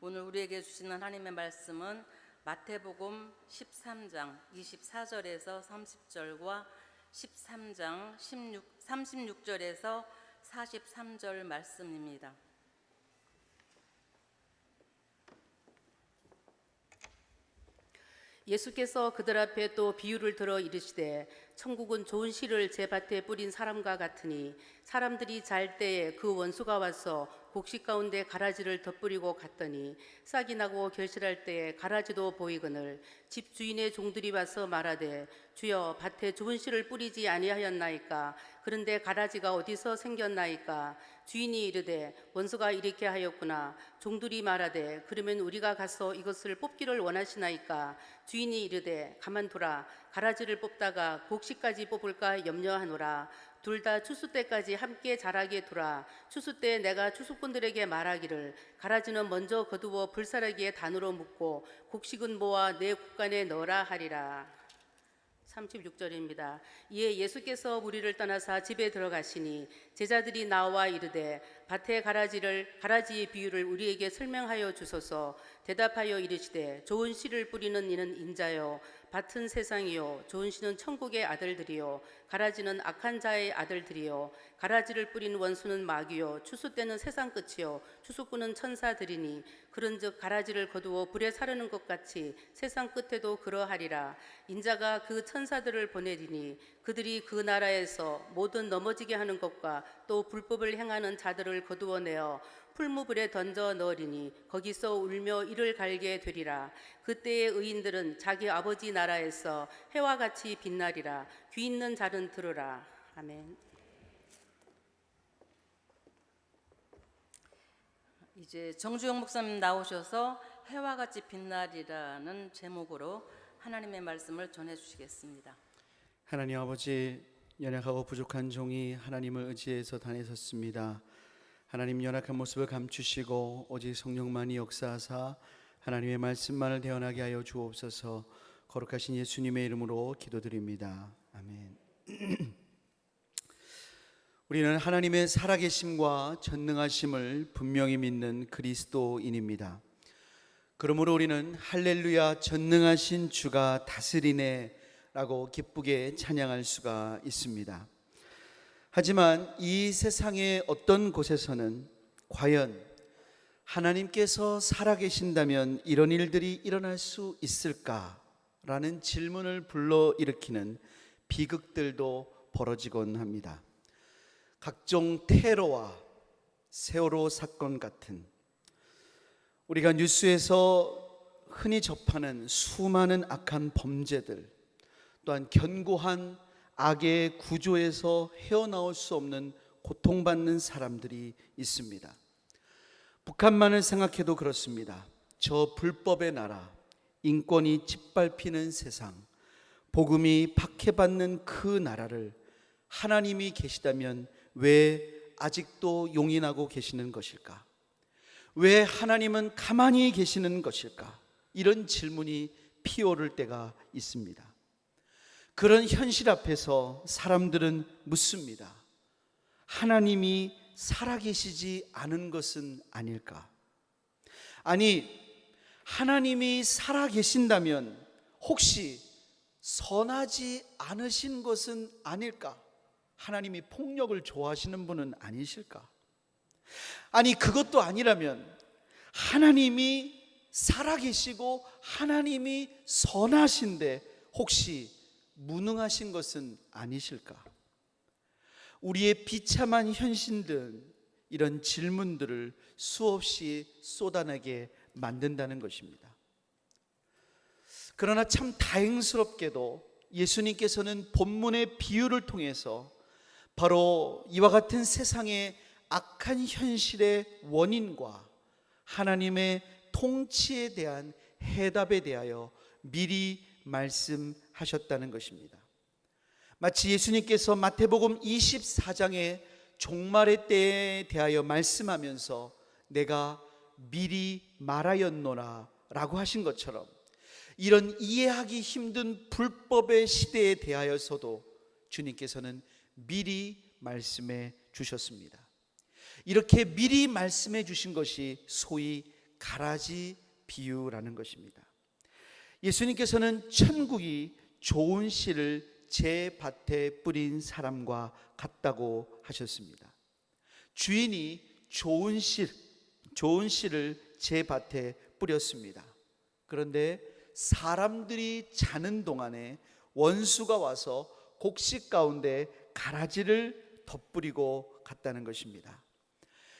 오늘 우리에게 주시는 하나님의 말씀은 마태복음 13장 24절에서 30절과 13장 36절에서 43절 말씀입니다. 예수께서 그들 앞에 또 비유를 들어 이르시되 천국은 좋은 씨를 제 밭에 뿌린 사람과 같으니 사람들이 잘 때에 그 원수가 와서 곡식 가운데 가라지를 덧뿌리고 갔더니 싹이 나고 결실할 때에 가라지도 보이거늘 집 주인의 종들이 와서 말하되 주여 밭에 좋은 씨를 뿌리지 아니하였나이까? 그런데 가라지가 어디서 생겼나이까? 주인이 이르되 원수가 이렇게 하였구나. 종들이 말하되 그러면 우리가 가서 이것을 뽑기를 원하시나이까? 주인이 이르되 가만두라. 가라지를 뽑다가 곡식까지 뽑을까 염려하노라. 둘 다 추수 때까지 함께 자라게 두라. 추수 때 내가 추수꾼들에게 말하기를 가라지는 먼저 거두어 불사르기에 단으로 묶고 곡식은 모아 내 곳간에 넣으라 하리라. 36절입니다. 이에 예수께서 무리를 떠나사 집에 들어가시니 제자들이 나와 이르되 밭의 가라지의 비유를 우리에게 설명하여 주소서. 대답하여 이르시되 좋은 씨를 뿌리는 이는 인자요 밭은 세상이요 좋은 씨는 천국의 아들들이요 가라지는 악한 자의 아들들이요 가라지를 뿌린 원수는 마귀요 추수 때는 세상 끝이요 추수꾼은 천사들이니 그런즉 가라지를 거두어 불에 사르는 것 같이 세상 끝에도 그러하리라. 인자가 그 천사들을 보내리니 그들이 그 나라에서 모든 넘어지게 하는 것과 또 불법을 행하는 자들을 거두어내어 풀무불에 던져 넣으리니 거기서 울며 이를 갈게 되리라. 그때의 의인들은 자기 아버지 나라에서 해와 같이 빛나리라. 귀 있는 자는 들으라. 아멘. 이제 정주영 목사님 나오셔서 해와 같이 빛나리라는 제목으로 하나님의 말씀을 전해주시겠습니다. 하나님 아버지, 연약하고 부족한 종이 하나님을 의지해서 다니셨습니다. 하나님 연약한 모습을 감추시고 오직 성령만이 역사하사 하나님의 말씀만을 대언하게 하여 주옵소서. 거룩하신 예수님의 이름으로 기도드립니다. 아멘. 우리는 하나님의 살아계심과 전능하심을 분명히 믿는 그리스도인입니다. 그러므로 우리는 할렐루야 전능하신 주가 다스리네 라고 기쁘게 찬양할 수가 있습니다. 하지만 이 세상의 어떤 곳에서는 과연 하나님께서 살아계신다면 이런 일들이 일어날 수 있을까라는 질문을 불러일으키는 비극들도 벌어지곤 합니다. 각종 테러와 세월호 사건 같은 우리가 뉴스에서 흔히 접하는 수많은 악한 범죄들, 또한 견고한 악의 구조에서 헤어나올 수 없는 고통받는 사람들이 있습니다. 북한만을 생각해도 그렇습니다. 저 불법의 나라, 인권이 짓밟히는 세상, 복음이 박해받는 그 나라를 하나님이 계시다면 왜 아직도 용인하고 계시는 것일까? 왜 하나님은 가만히 계시는 것일까? 이런 질문이 피어오를 때가 있습니다. 그런 현실 앞에서 사람들은 묻습니다. 하나님이 살아계시지 않은 것은 아닐까? 아니, 하나님이 살아계신다면 혹시 선하지 않으신 것은 아닐까? 하나님이 폭력을 좋아하시는 분은 아니실까? 아니, 그것도 아니라면 하나님이 살아계시고 하나님이 선하신데 혹시 무능하신 것은 아니실까? 우리의 비참한 현실들, 이런 질문들을 수없이 쏟아내게 만든다는 것입니다. 그러나 참 다행스럽게도 예수님께서는 본문의 비유를 통해서 바로 이와 같은 세상의 악한 현실의 원인과 하나님의 통치에 대한 해답에 대하여 미리 말씀하셨다는 것입니다. 마치 예수님께서 마태복음 24장의 종말의 때에 대하여 말씀하면서 내가 미리 말하였노라 라고 하신 것처럼 이런 이해하기 힘든 불법의 시대에 대하여서도 주님께서는 미리 말씀해 주셨습니다. 이렇게 미리 말씀해 주신 것이 소위 가라지 비유라는 것입니다. 예수님께서는 천국이 좋은 씨를 제 밭에 뿌린 사람과 같다고 하셨습니다. 주인이 좋은 씨를 제 밭에 뿌렸습니다. 그런데 사람들이 자는 동안에 원수가 와서 곡식 가운데 가라지를 덧뿌리고 갔다는 것입니다.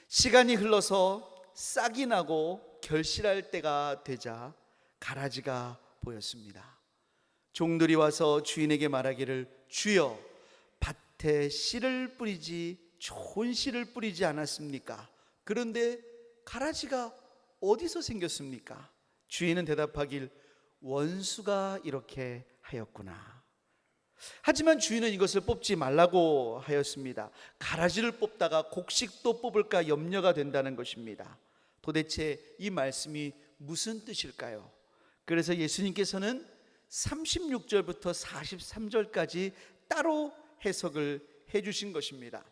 시간이 흘러서 싹이 나고 결실할 때가 되자 가라지가 보였습니다. 종들이 와서 주인에게 말하기를, 주여, 밭에 씨를 뿌리지 좋은 씨를 뿌리지 않았습니까? 그런데 가라지가 어디서 생겼습니까? 주인은 대답하길, 원수가 이렇게 하였구나. 하지만 주인은 이것을 뽑지 말라고 하였습니다. 가라지를 뽑다가 곡식도 뽑을까 염려가 된다는 것입니다. 도대체 이 말씀이 무슨 뜻일까요? 그래서 예수님께서는 36절부터 43절까지 따로 해석을 해주신 것입니다.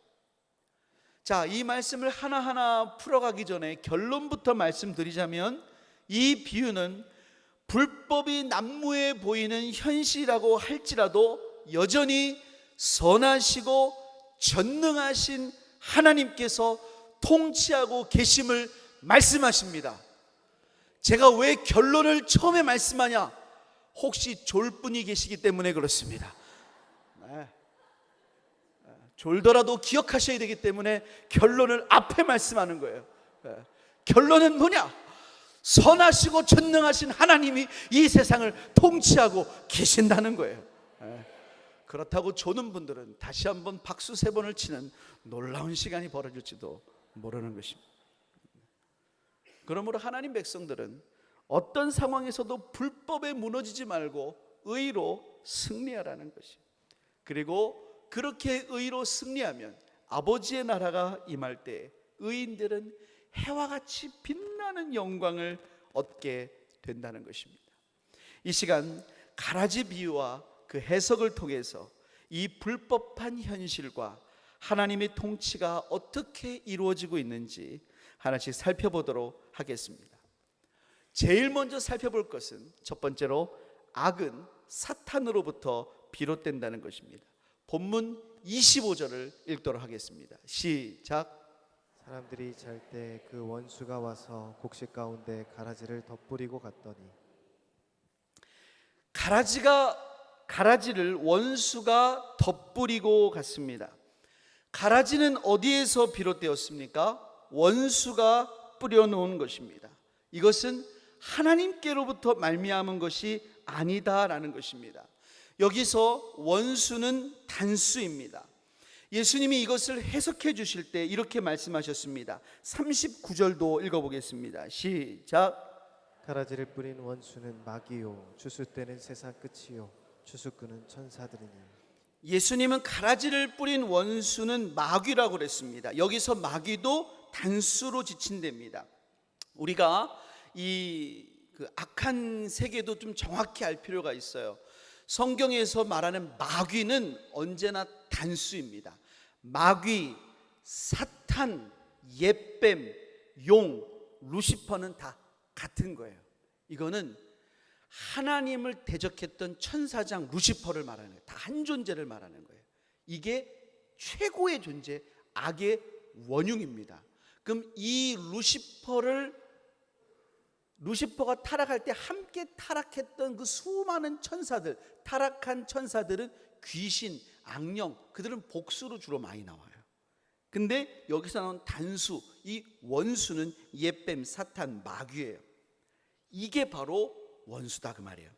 자, 이 말씀을 하나하나 풀어가기 전에 결론부터 말씀드리자면, 이 비유는 불법이 난무해 보이는 현실이라고 할지라도 여전히 선하시고 전능하신 하나님께서 통치하고 계심을 말씀하십니다. 제가 왜 결론을 처음에 말씀하냐? 혹시 졸 분이 계시기 때문에 그렇습니다. 졸더라도 기억하셔야 되기 때문에 결론을 앞에 말씀하는 거예요. 결론은 뭐냐? 선하시고 전능하신 하나님이 이 세상을 통치하고 계신다는 거예요. 그렇다고 조는 분들은 다시 한번 박수 3번을 치는 놀라운 시간이 벌어질지도 모르는 것입니다. 그러므로 하나님 백성들은 어떤 상황에서도 불법에 무너지지 말고 의로 승리하라는 것이에요. 그리고 그렇게 의로 승리하면 아버지의 나라가 임할 때 의인들은 해와 같이 빛나는 영광을 얻게 된다는 것입니다. 이 시간 가라지 비유와 그 해석을 통해서 이 불법한 현실과 하나님의 통치가 어떻게 이루어지고 있는지 하나씩 살펴보도록 하겠습니다. 제일 먼저 살펴볼 것은 첫 번째로 악은 사탄으로부터 비롯된다는 것입니다. 본문 25절을 읽도록 하겠습니다. 시작. 사람들이 잘 때 그 원수가 와서 곡식 가운데 가라지를 덧뿌리고 갔더니, 가라지를 원수가 덧뿌리고 갔습니다. 가라지는 어디에서 비롯되었습니까? 원수가 뿌려놓은 것입니다. 이것은 하나님께로부터 말미암은 것이 아니다라는 것입니다. 여기서 원수는 단수입니다. 예수님이 이것을 해석해 주실 때 이렇게 말씀하셨습니다. 39절도 읽어보겠습니다. 시작. 가라지를 뿌린 원수는 마귀요, 추수 때는 세상 끝이요, 추수꾼은 천사들이니. 예수님은 가라지를 뿌린 원수는 마귀라고 그랬습니다. 여기서 마귀도 단수로 지칭됩니다. 우리가 이 악한 세계도 좀 정확히 알 필요가 있어요. 성경에서 말하는 마귀는 언제나 단수입니다. 마귀, 사탄, 옅뱀, 용, 루시퍼는 다 같은 거예요. 이거는 하나님을 대적했던 천사장 루시퍼를 말하는 거예요. 다 한 존재를 말하는 거예요. 이게 최고의 존재, 악의 원흉입니다. 그럼 이 루시퍼가 타락할 때 함께 타락했던 그 수많은 천사들, 타락한 천사들은 귀신, 악령, 그들은 복수로 주로 많이 나와요. 근데 여기서 나온 단수, 이 원수는 옅뱀, 사탄, 마귀예요. 이게 바로 원수다 그 말이에요.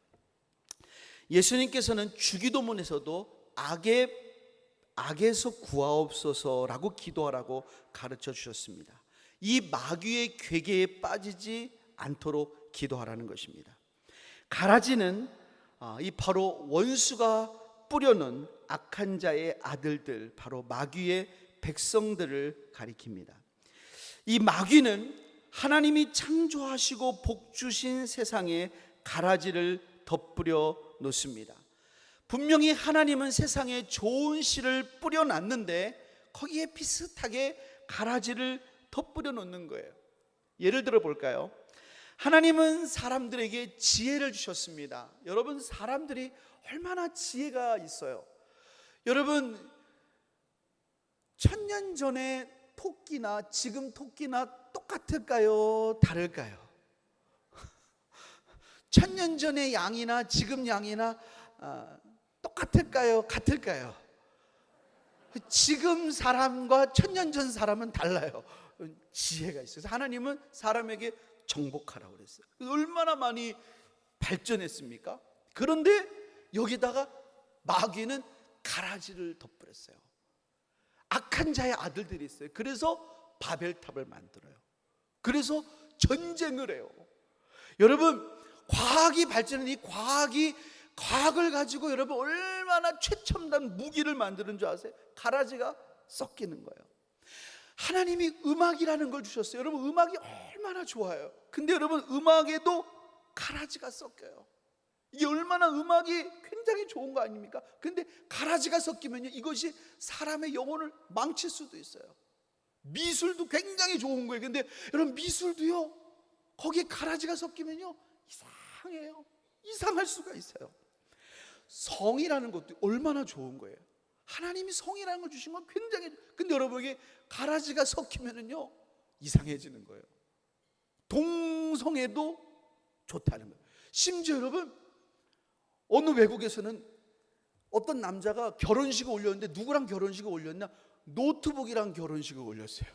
예수님께서는 주기도문에서도 악에서 구하옵소서라고 기도하라고 가르쳐 주셨습니다. 이 마귀의 괴계에 빠지지 않도록 기도하라는 것입니다. 가라지는 이 바로 원수가 뿌려놓은 악한 자의 아들들, 바로 마귀의 백성들을 가리킵니다. 이 마귀는 하나님이 창조하시고 복 주신 세상에 가라지를 덧뿌려 놓습니다. 분명히 하나님은 세상에 좋은 씨를 뿌려놨는데 거기에 비슷하게 가라지를 덧뿌려 놓는 거예요. 예를 들어 볼까요? 하나님은 사람들에게 지혜를 주셨습니다. 여러분, 사람들이 얼마나 지혜가 있어요. 여러분, 1000년 전에 토끼나 지금 토끼나 똑같을까요? 다를까요? 1000년 전의 양이나 지금 양이나 똑같을까요? 같을까요? 지금 사람과 1000년 전 사람은 달라요. 지혜가 있어요. 하나님은 사람에게 정복하라고 그랬어요. 얼마나 많이 발전했습니까? 그런데 여기다가 마귀는 가라지를 덧버렸어요. 악한 자의 아들들이 있어요. 그래서 바벨탑을 만들어요. 그래서 전쟁을 해요. 여러분, 과학이 발전한 이 과학을 가지고 여러분 얼마나 최첨단 무기를 만드는 줄 아세요? 가라지가 섞이는 거예요. 하나님이 음악이라는 걸 주셨어요. 여러분, 음악이 얼마나 좋아요. 근데 여러분, 음악에도 가라지가 섞여요. 이게 얼마나 음악이 굉장히 좋은 거 아닙니까? 근데 가라지가 섞이면요, 이것이 사람의 영혼을 망칠 수도 있어요. 미술도 굉장히 좋은 거예요. 근데 여러분, 미술도요, 거기에 가라지가 섞이면요 이상해요. 이상할 수가 있어요. 성이라는 것도 얼마나 좋은 거예요. 하나님이 성이라는 걸 주신 건 굉장히, 근데 여러분에게 가라지가 섞이면은요 이상해지는 거예요. 동성애도 좋다는 거예요. 심지어 여러분, 어느 외국에서는 어떤 남자가 결혼식을 올렸는데, 누구랑 결혼식을 올렸냐? 노트북이랑 결혼식을 올렸어요.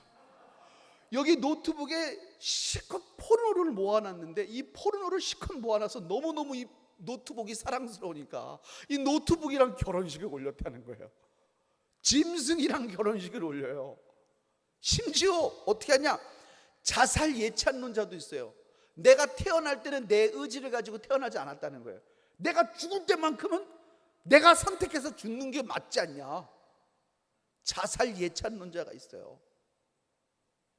여기 노트북에 실컷 포르노를 모아놨는데, 이 포르노를 실컷 모아놔서 너무너무 이 노트북이 사랑스러우니까 이 노트북이랑 결혼식을 올렸다는 거예요. 짐승이랑 결혼식을 올려요. 심지어 어떻게 하냐? 자살 예찬론자도 있어요. 내가 태어날 때는 내 의지를 가지고 태어나지 않았다는 거예요. 내가 죽을 때만큼은 내가 선택해서 죽는 게 맞지 않냐? 자살 예찬론자가 있어요.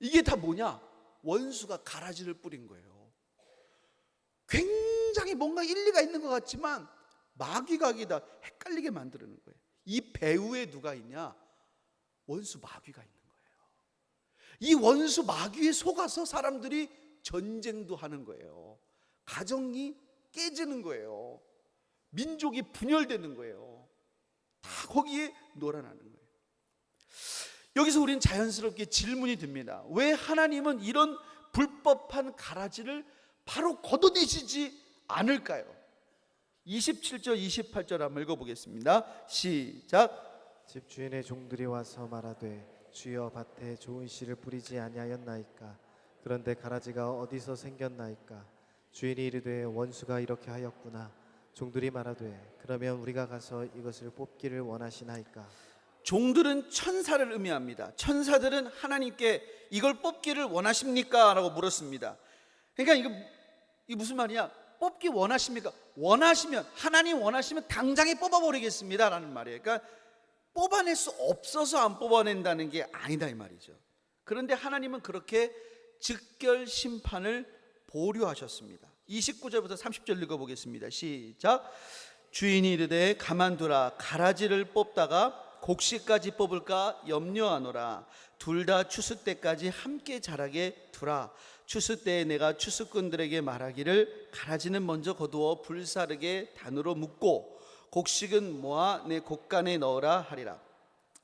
이게 다 뭐냐? 원수가 가라지를 뿌린 거예요. 굉장히 뭔가 일리가 있는 것 같지만 마귀가 다 헷갈리게 만드는 거예요. 이 배후에 누가 있냐? 원수 마귀가 있는 거예요. 이 원수 마귀에 속아서 사람들이 전쟁도 하는 거예요. 가정이 깨지는 거예요. 민족이 분열되는 거예요. 다 거기에 놀아나는 거예요. 여기서 우리는 자연스럽게 질문이 듭니다. 왜 하나님은 이런 불법한 가라지를 바로 걷어내시지 않을까요? 27절 28절 한번 읽어보겠습니다. 시작. 집주인의 종들이 와서 말하되 주여 밭에 좋은 씨를 뿌리지 아니하였나이까? 그런데 가라지가 어디서 생겼나이까? 주인이 이르되 원수가 이렇게 하였구나. 종들이 말하되 그러면 우리가 가서 이것을 뽑기를 원하시나이까? 종들은 천사를 의미합니다. 천사들은 하나님께 이걸 뽑기를 원하십니까? 라고 물었습니다. 그러니까 이게 무슨 말이냐? 뽑기 원하십니까? 원하시면, 하나님 원하시면 당장에 뽑아버리겠습니다 라는 말이에요. 그러니까 뽑아낼 수 없어서 안 뽑아낸다는 게 아니다 이 말이죠. 그런데 하나님은 그렇게 즉결 심판을 보류하셨습니다. 29절부터 30절 읽어보겠습니다. 시작. 주인이 이르되 가만두라. 가라지를 뽑다가 곡식까지 뽑을까 염려하노라. 둘 다 추수 때까지 함께 자라게 두라. 추수 때에 내가 추수꾼들에게 말하기를 가라지는 먼저 거두어 불사르게 단으로 묶고 곡식은 모아 내 곡간에 넣으라 하리라.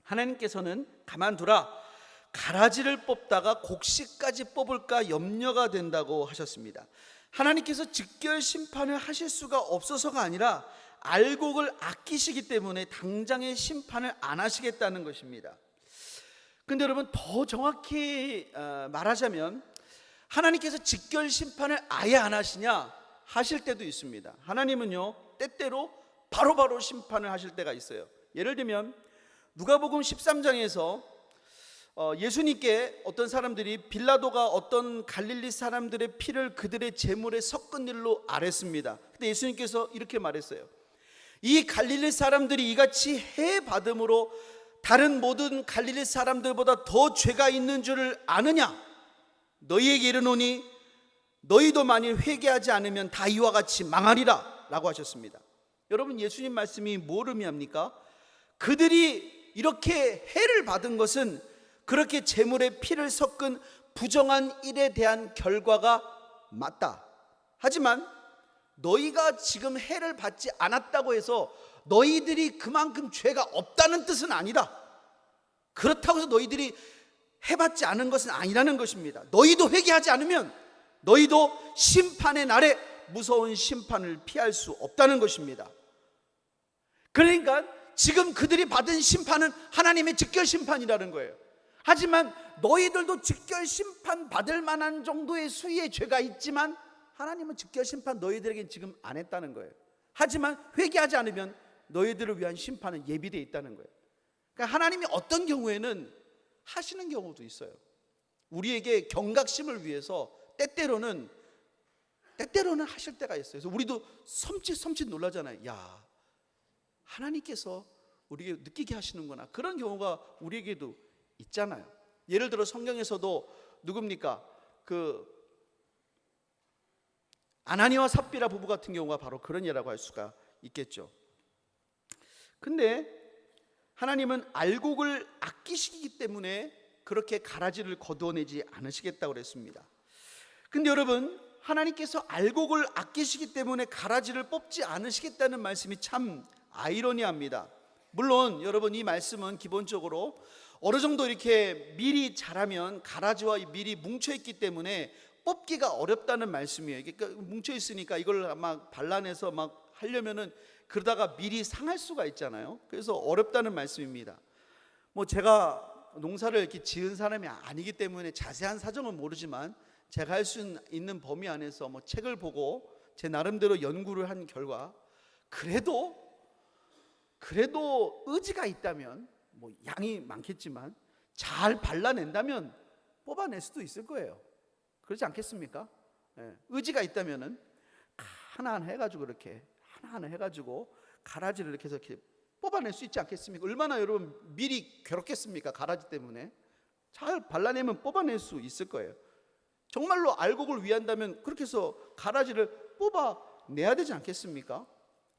하나님께서는 가만두라. 가라지를 뽑다가 곡식까지 뽑을까 염려가 된다고 하셨습니다. 하나님께서 즉결 심판을 하실 수가 없어서가 아니라 알곡을 아끼시기 때문에 당장의 심판을 안 하시겠다는 것입니다. 근데 여러분, 더 정확히 말하자면 하나님께서 즉결 심판을 아예 안 하시냐? 하실 때도 있습니다. 하나님은요, 때때로 바로바로 심판을 하실 때가 있어요. 예를 들면 누가복음 13장에서 예수님께 어떤 사람들이 빌라도가 어떤 갈릴리 사람들의 피를 그들의 제물에 섞은 일로 아랬습니다. 근데 예수님께서 이렇게 말했어요. 이 갈릴리 사람들이 이같이 해 받음으로 다른 모든 갈릴리 사람들보다 더 죄가 있는 줄을 아느냐? 너희에게 이르노니 너희도 만일 회개하지 않으면 다 이와 같이 망하리라 라고 하셨습니다. 여러분, 예수님 말씀이 뭘 의미합니까? 그들이 이렇게 해를 받은 것은 그렇게 제물에 피를 섞은 부정한 일에 대한 결과가 맞다. 하지만 너희가 지금 해를 받지 않았다고 해서 너희들이 그만큼 죄가 없다는 뜻은 아니다. 그렇다고 해서 너희들이 해받지 않은 것은 아니라는 것입니다. 너희도 회개하지 않으면 너희도 심판의 날에 무서운 심판을 피할 수 없다는 것입니다. 그러니까 지금 그들이 받은 심판은 하나님의 직결 심판이라는 거예요. 하지만 너희들도 직결 심판 받을 만한 정도의 수위의 죄가 있지만 하나님은 직결 심판 너희들에게 지금 안 했다는 거예요. 하지만 회개하지 않으면 너희들을 위한 심판은 예비되어 있다는 거예요. 그러니까 하나님이 어떤 경우에는 하시는 경우도 있어요. 우리에게 경각심을 위해서 때때로는 하실 때가 있어요. 그래서 우리도 섬찟 놀라잖아요. 야, 하나님께서 우리에게 느끼게 하시는구나. 그런 경우가 우리에게도 있잖아요. 예를 들어 성경에서도 누굽니까? 아나니와 삽비라 부부 같은 경우가 바로 그런 예라고 할 수가 있겠죠. 근데 하나님은 알곡을 아끼시기 때문에 그렇게 가라지를 거두어내지 않으시겠다고 그랬습니다. 근데 여러분, 하나님께서 알곡을 아끼시기 때문에 가라지를 뽑지 않으시겠다는 말씀이 참 아이러니합니다. 물론 여러분, 이 말씀은 기본적으로 어느 정도 이렇게 밀이 자라면 가라지와 밀이 뭉쳐있기 때문에 뽑기가 어렵다는 말씀이에요. 그러니까 뭉쳐있으니까 이걸 막 발라내서 막 하려면은 그러다가 밀이 상할 수가 있잖아요. 그래서 어렵다는 말씀입니다. 뭐 제가 농사를 이렇게 지은 사람이 아니기 때문에 자세한 사정은 모르지만 제가 할 수 있는 범위 안에서 뭐 책을 보고 제 나름대로 연구를 한 결과 그래도 의지가 있다면 뭐 양이 많겠지만 잘 발라낸다면 뽑아낼 수도 있을 거예요. 그렇지 않겠습니까? 의지가 있다면은 하나하나 해가지고 이렇게 하나하나 해가지고 가라지를 이렇게 해서 이렇게 뽑아낼 수 있지 않겠습니까? 얼마나 여러분 밀이 괴롭겠습니까? 가라지 때문에 잘 발라내면 뽑아낼 수 있을 거예요. 정말로 알곡을 위한다면 그렇게 해서 가라지를 뽑아내야 되지 않겠습니까?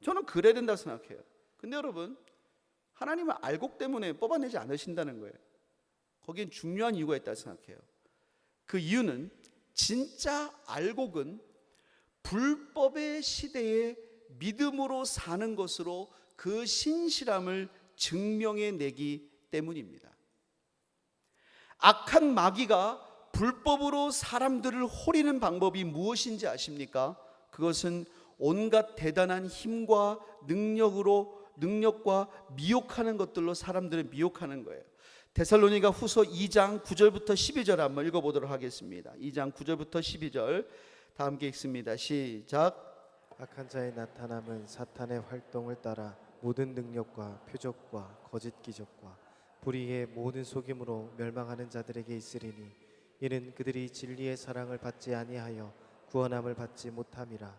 저는 그래야 된다고 생각해요. 근데 여러분, 하나님은 알곡 때문에 뽑아내지 않으신다는 거예요. 거기엔 중요한 이유가 있다고 생각해요. 그 이유는 진짜 알곡은 불법의 시대에 믿음으로 사는 것으로 그 신실함을 증명해내기 때문입니다. 악한 마귀가 불법으로 사람들을 호리는 방법이 무엇인지 아십니까? 그것은 온갖 대단한 힘과 능력과 미혹하는 것들로 사람들을 미혹하는 거예요. 데살로니가 후서 2장 9절부터 12절 한번 읽어보도록 하겠습니다. 2장 9절부터 12절 다 함께 읽습니다. 시작. 악한 자의 나타남은 사탄의 활동을 따라 모든 능력과 표적과 거짓 기적과 불의의 모든 속임으로 멸망하는 자들에게 있으리니 이는 그들이 진리의 사랑을 받지 아니하여 구원함을 받지 못함이라.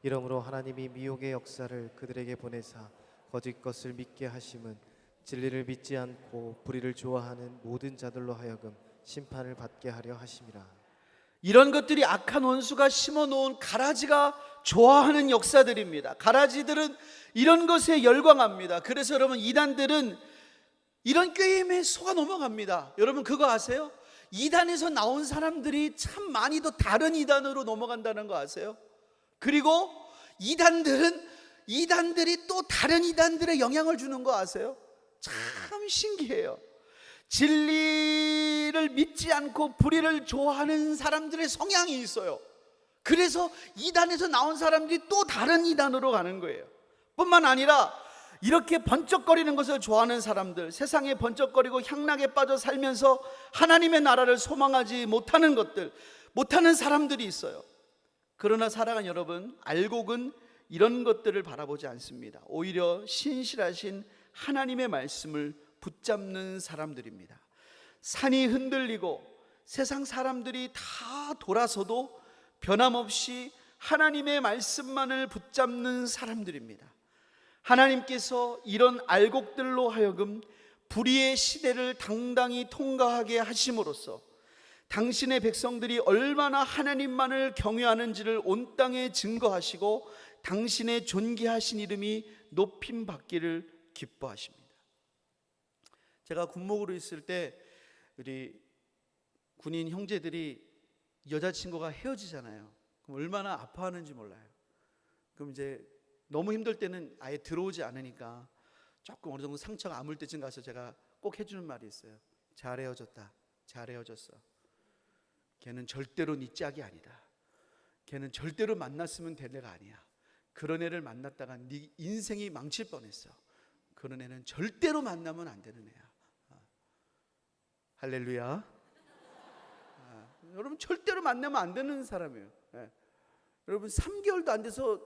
이러므로 하나님이 미혹의 역사를 그들에게 보내사 거짓 것을 믿게 하심은 진리를 믿지 않고 불의를 좋아하는 모든 자들로 하여금 심판을 받게 하려 하심이라. 이런 것들이 악한 원수가 심어놓은 가라지가 좋아하는 역사들입니다. 가라지들은 이런 것에 열광합니다. 그래서 여러분, 이단들은 이런 꾀임에 속아 넘어갑니다. 여러분 그거 아세요? 이단에서 나온 사람들이 참 많이도 다른 이단으로 넘어간다는 거 아세요? 그리고 이단들이 또 다른 이단들의 영향을 주는 거 아세요? 참 신기해요. 진리를 믿지 않고 불의를 좋아하는 사람들의 성향이 있어요. 그래서 이단에서 나온 사람들이 또 다른 이단으로 가는 거예요. 뿐만 아니라 이렇게 번쩍거리는 것을 좋아하는 사람들, 세상에 번쩍거리고 향락에 빠져 살면서 하나님의 나라를 소망하지 못하는 사람들이 있어요. 그러나 사랑하는 여러분, 알곡은 이런 것들을 바라보지 않습니다. 오히려 신실하신 하나님의 말씀을 붙잡는 사람들입니다. 산이 흔들리고 세상 사람들이 다 돌아서도 변함없이 하나님의 말씀만을 붙잡는 사람들입니다. 하나님께서 이런 알곡들로 하여금 불의의 시대를 당당히 통과하게 하심으로써 당신의 백성들이 얼마나 하나님만을 경외하는지를 온 땅에 증거하시고 당신의 존귀하신 이름이 높임받기를 기뻐하십니다. 제가 군목으로 있을 때 우리 군인 형제들이 여자친구가 헤어지잖아요. 그럼 얼마나 아파하는지 몰라요. 그럼 이제 너무 힘들 때는 아예 들어오지 않으니까 조금 어느 정도 상처가 아물 때쯤 가서 제가 꼭 해주는 말이 있어요. 잘 헤어졌다. 잘 헤어졌어. 걔는 절대로 네 짝이 아니다. 걔는 절대로 만났으면 될 애가 아니야. 그런 애를 만났다가 네 인생이 망칠 뻔했어. 그런 애는 절대로 만나면 안 되는 애야. 할렐루야. 여러분 절대로 만나면 안 되는 사람이에요. 여러분 3개월도 안 돼서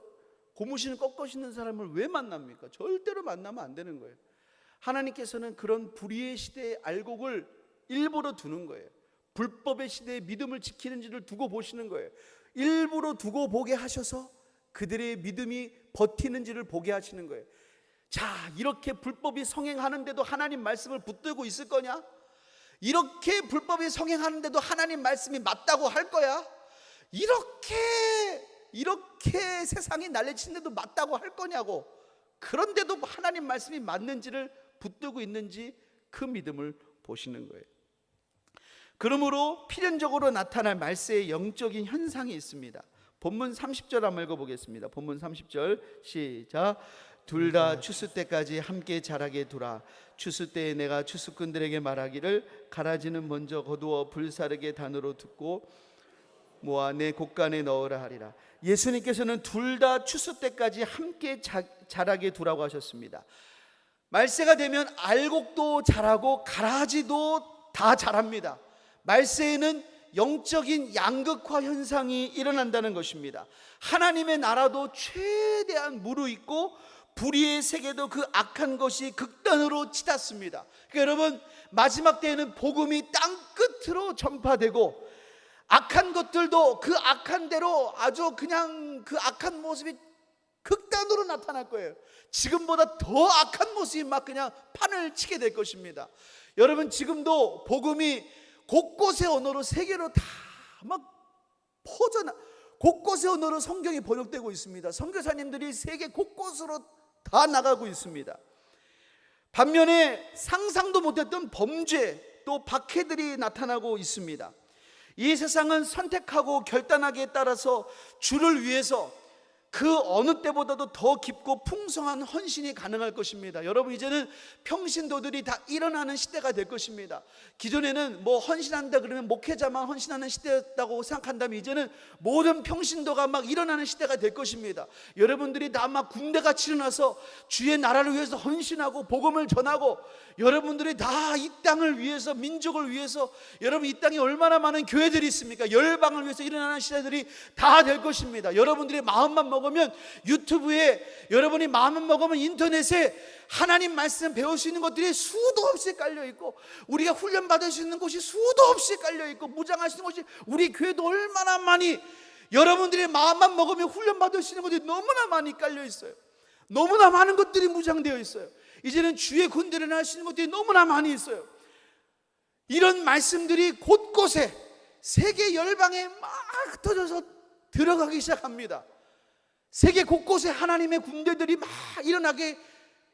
고무신을 꺾어 신는 사람을 왜 만납니까? 절대로 만나면 안 되는 거예요. 하나님께서는 그런 불의의 시대의 알곡을 일부러 두는 거예요. 불법의 시대의 믿음을 지키는지를 두고 보시는 거예요. 일부러 두고 보게 하셔서 그들의 믿음이 버티는지를 보게 하시는 거예요. 자, 이렇게 불법이 성행하는데도 하나님 말씀을 붙들고 있을 거냐? 이렇게 불법이 성행하는데도 하나님 말씀이 맞다고 할 거야? 이렇게 세상이 난리치는데도 맞다고 할 거냐고. 그런데도 하나님 말씀이 맞는지를 붙들고 있는지 그 믿음을 보시는 거예요. 그러므로 필연적으로 나타날 말세의 영적인 현상이 있습니다. 본문 30절 한번 읽어보겠습니다. 본문 30절 시작. 둘 다 추수 때까지 함께 자라게 두라. 추수 때에 내가 추수꾼들에게 말하기를 가라지는 먼저 거두어 불사르게 단으로 듣고 모아 내 곡간에 넣으라 하리라. 예수님께서는 둘 다 추수 때까지 함께 자라게 두라고 하셨습니다. 말세가 되면 알곡도 자라고 가라지도 다 자랍니다. 말세에는 영적인 양극화 현상이 일어난다는 것입니다. 하나님의 나라도 최대한 무르익고 불의의 세계도 그 악한 것이 극단으로 치닫습니다. 그러니까 여러분, 마지막 때에는 복음이 땅끝으로 전파되고 악한 것들도 그 악한 대로 아주 그냥 그 악한 모습이 극단으로 나타날 거예요. 지금보다 더 악한 모습이 막 그냥 판을 치게 될 것입니다. 여러분, 지금도 복음이 곳곳의 언어로 세계로 다 막 퍼져나, 곳곳의 언어로 성경이 번역되고 있습니다. 선교사님들이 세계 곳곳으로 다 나가고 있습니다. 반면에 상상도 못했던 범죄 또 박해들이 나타나고 있습니다. 이 세상은 선택하고 결단하기에 따라서 주를 위해서 그 어느 때보다도 더 깊고 풍성한 헌신이 가능할 것입니다. 여러분, 이제는 평신도들이 다 일어나는 시대가 될 것입니다. 기존에는 뭐 헌신한다 그러면 목회자만 헌신하는 시대였다고 생각한다면 이제는 모든 평신도가 막 일어나는 시대가 될 것입니다. 여러분들이 다 막 군대같이 일어나서 주의 나라를 위해서 헌신하고 복음을 전하고, 여러분들이 다 이 땅을 위해서, 민족을 위해서, 여러분 이 땅에 얼마나 많은 교회들이 있습니까? 열방을 위해서 일어나는 시대들이 다 될 것입니다. 여러분들이 마음만 먹으면 유튜브에, 여러분이 마음만 먹으면 인터넷에 하나님 말씀 배울 수 있는 것들이 수도 없이 깔려 있고, 우리가 훈련 받을 수 있는 곳이 수도 없이 깔려 있고, 무장할 수 있는 곳이 우리 교회도 얼마나 많이, 여러분들이 마음만 먹으면 훈련 받을 수 있는 것들이 너무나 많이 깔려 있어요. 너무나 많은 것들이 무장되어 있어요. 이제는 주의 군대를 할 수 있는 것들이 너무나 많이 있어요. 이런 말씀들이 곳곳에 세계 열방에 막 흩어져서 들어가기 시작합니다. 세계 곳곳에 하나님의 군대들이 막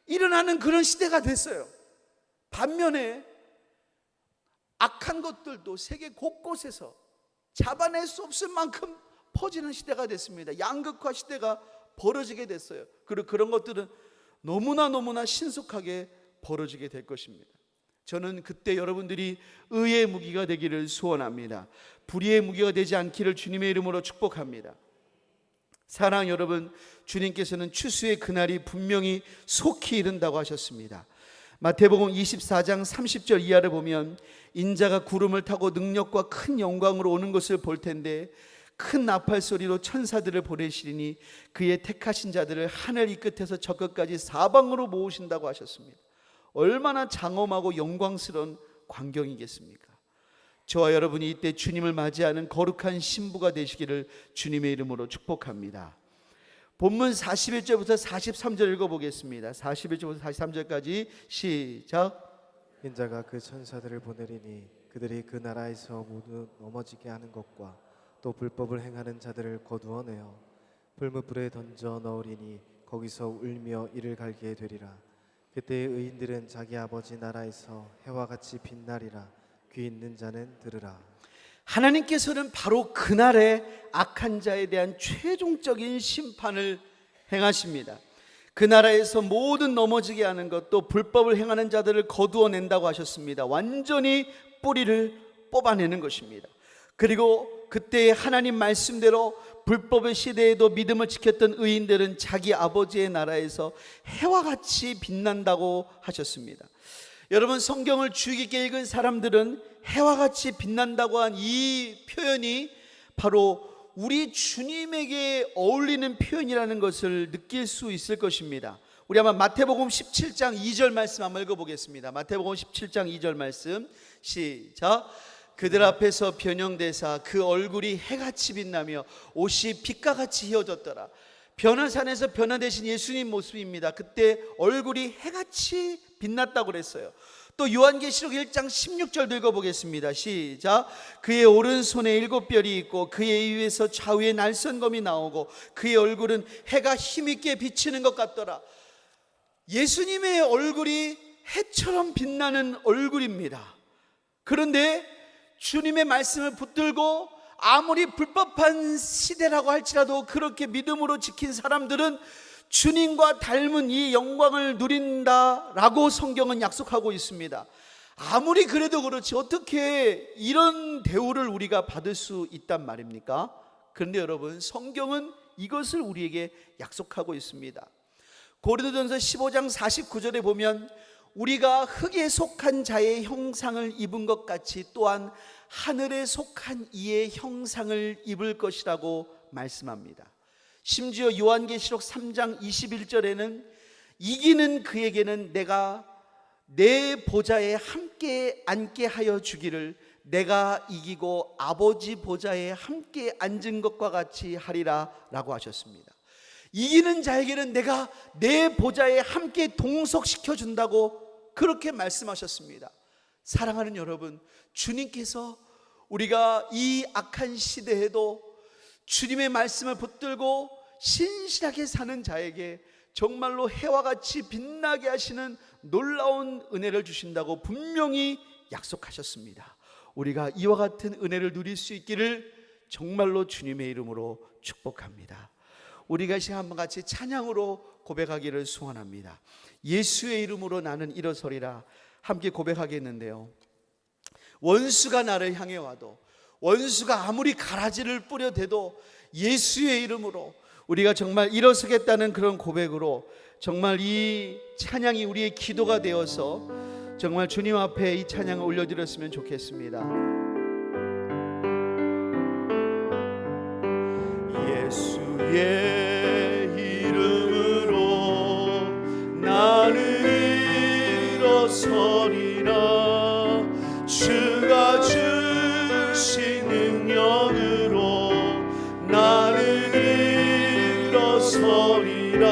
일어나는 그런 시대가 됐어요. 반면에 악한 것들도 세계 곳곳에서 잡아낼 수 없을 만큼 퍼지는 시대가 됐습니다. 양극화 시대가 벌어지게 됐어요. 그리고 그런 것들은 너무나 신속하게 벌어지게 될 것입니다. 저는 그때 여러분들이 의의 무기가 되기를 소원합니다. 불의의 무기가 되지 않기를 주님의 이름으로 축복합니다. 사랑 여러분, 주님께서는 추수의 그날이 분명히 속히 이른다고 하셨습니다. 마태복음 24장 30절 이하를 보면 인자가 구름을 타고 능력과 큰 영광으로 오는 것을 볼 텐데 큰 나팔 소리로 천사들을 보내시리니 그의 택하신 자들을 하늘 이 끝에서 저 끝까지 사방으로 모으신다고 하셨습니다. 얼마나 장엄하고 영광스러운 광경이겠습니까? 저와 여러분이 이때 주님을 맞이하는 거룩한 신부가 되시기를 주님의 이름으로 축복합니다. 본문 41절부터 43절 읽어보겠습니다. 41절부터 43절까지 시작. 인자가 그 천사들을 보내리니 그들이 그 나라에서 모두 넘어지게 하는 것과 또 불법을 행하는 자들을 거두어내어 불무불에 던져 넣으리니 거기서 울며 이를 갈게 되리라. 그때의 의인들은 자기 아버지 나라에서 해와 같이 빛나리라. 귀 있는 자는 들으라. 하나님께서는 바로 그날에 악한 자에 대한 최종적인 심판을 행하십니다. 그 나라에서 모든 넘어지게 하는 것, 또 불법을 행하는 자들을 거두어낸다고 하셨습니다. 완전히 뿌리를 뽑아내는 것입니다. 그리고 그때 하나님 말씀대로 불법의 시대에도 믿음을 지켰던 의인들은 자기 아버지의 나라에서 해와 같이 빛난다고 하셨습니다. 여러분, 성경을 주의 깊게 읽은 사람들은 해와 같이 빛난다고 한 이 표현이 바로 우리 주님에게 어울리는 표현이라는 것을 느낄 수 있을 것입니다. 우리 한번 마태복음 17장 2절 말씀 한번 읽어보겠습니다. 마태복음 17장 2절 말씀 시작. 그들 앞에서 변형되사 그 얼굴이 해같이 빛나며 옷이 빛과 같이 휘어졌더라. 변화산에서 변화되신 예수님 모습입니다. 그때 얼굴이 해같이 빛났다고 그랬어요. 또 요한계시록 1장 16절도 읽어보겠습니다. 시작. 그의 오른손에 7별이 있고 그의 위에서 좌우에 날선검이 나오고 그의 얼굴은 해가 힘있게 비치는 것 같더라. 예수님의 얼굴이 해처럼 빛나는 얼굴입니다. 그런데 주님의 말씀을 붙들고 아무리 불법한 시대라고 할지라도 그렇게 믿음으로 지킨 사람들은 주님과 닮은 이 영광을 누린다라고 성경은 약속하고 있습니다. 아무리 그래도 그렇지 어떻게 이런 대우를 우리가 받을 수 있단 말입니까? 그런데 여러분, 성경은 이것을 우리에게 약속하고 있습니다. 고린도전서 15장 49절에 보면 우리가 흙에 속한 자의 형상을 입은 것 같이 또한 하늘에 속한 이의 형상을 입을 것이라고 말씀합니다. 심지어 요한계시록 3장 21절에는 이기는 그에게는 내가 내 보좌에 함께 앉게 하여 주기를 내가 이기고 아버지 보좌에 함께 앉은 것과 같이 하리라 라고 하셨습니다. 이기는 자에게는 내가 내 보좌에 함께 동석시켜 준다고 그렇게 말씀하셨습니다. 사랑하는 여러분, 주님께서 우리가 이 악한 시대에도 주님의 말씀을 붙들고 신실하게 사는 자에게 정말로 해와 같이 빛나게 하시는 놀라운 은혜를 주신다고 분명히 약속하셨습니다. 우리가 이와 같은 은혜를 누릴 수 있기를 정말로 주님의 이름으로 축복합니다. 우리가 시간 한번 같이 찬양으로 고백하기를 소원합니다. 예수의 이름으로 나는 일어서리라 함께 고백하겠는데요, 원수가 나를 향해 와도, 원수가 아무리 가라지를 뿌려대도 예수의 이름으로 우리가 정말 일어서겠다는 그런 고백으로 정말 이 찬양이 우리의 기도가 되어서 정말 주님 앞에 이 찬양을 올려드렸으면 좋겠습니다. 예수의 이름으로 나는 일어서리라. 주가 주신 능력으로 나는 일어서리라.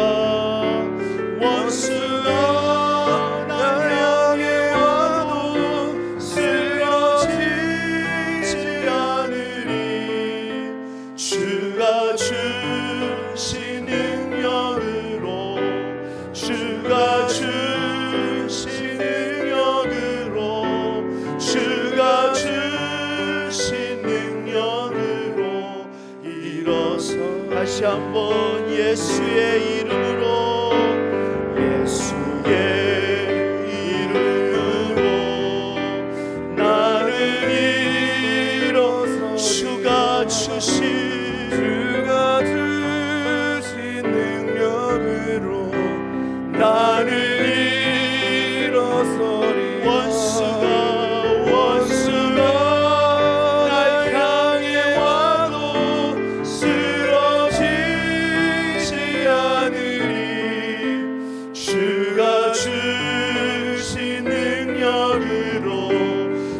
원수가 날 향해 와도 쓰러지지 않으리. 주가 주신 능력으로, 주가 주신 능력으로, 주가 주신 능력으로 일어서 다시 한번 예수의 이름으로, 예수의 이름으로 나는 일어서 주가 주신 능력으로 나는 일어서리. 원수가 날 향해 와도 쓰러지지 않으리. 주가 주신 능력으로,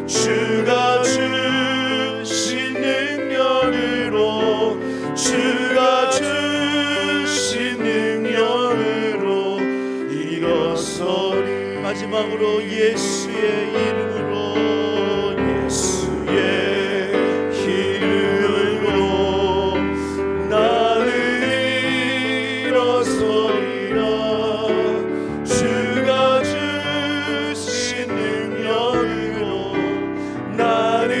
주가 주신 능력으로, 주가 주신 능력으로 일어서리. 마지막으로 예수의 이름으로, 예수의 이름으로 나는 일어서리라. 주가 주신 능력으로 나는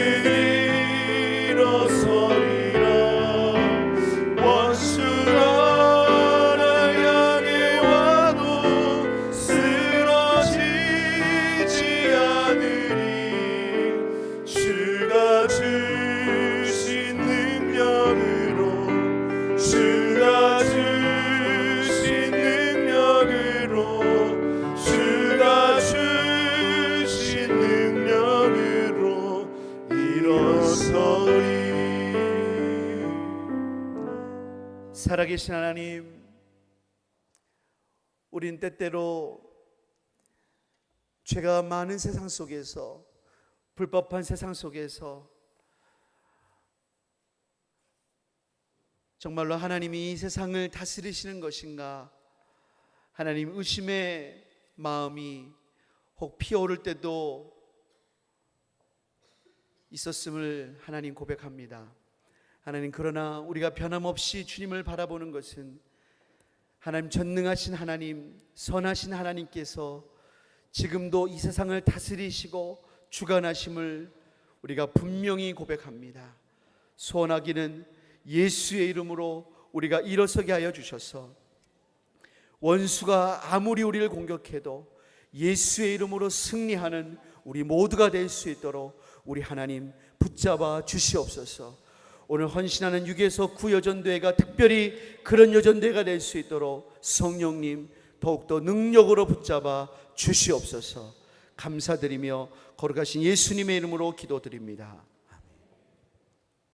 살아계신 하나님, 우린 때때로 죄가 많은 세상 속에서, 불법한 세상 속에서 정말로 하나님이 이 세상을 다스리시는 것인가, 하나님 의심의 마음이 혹 피어오를 때도 있었음을 하나님 고백합니다. 하나님, 그러나 우리가 변함없이 주님을 바라보는 것은 하나님 전능하신 하나님, 선하신 하나님께서 지금도 이 세상을 다스리시고 주관하심을 우리가 분명히 고백합니다. 소원하기는 예수의 이름으로 우리가 일어서게 하여 주셔서 원수가 아무리 우리를 공격해도 예수의 이름으로 승리하는 우리 모두가 될 수 있도록 우리 하나님 붙잡아 주시옵소서. 오늘 헌신하는 유괴소 구여전대회가 특별히 그런 여전대회가 될 수 있도록 성령님 더욱더 능력으로 붙잡아 주시옵소서. 감사드리며 거룩하신 예수님의 이름으로 기도드립니다.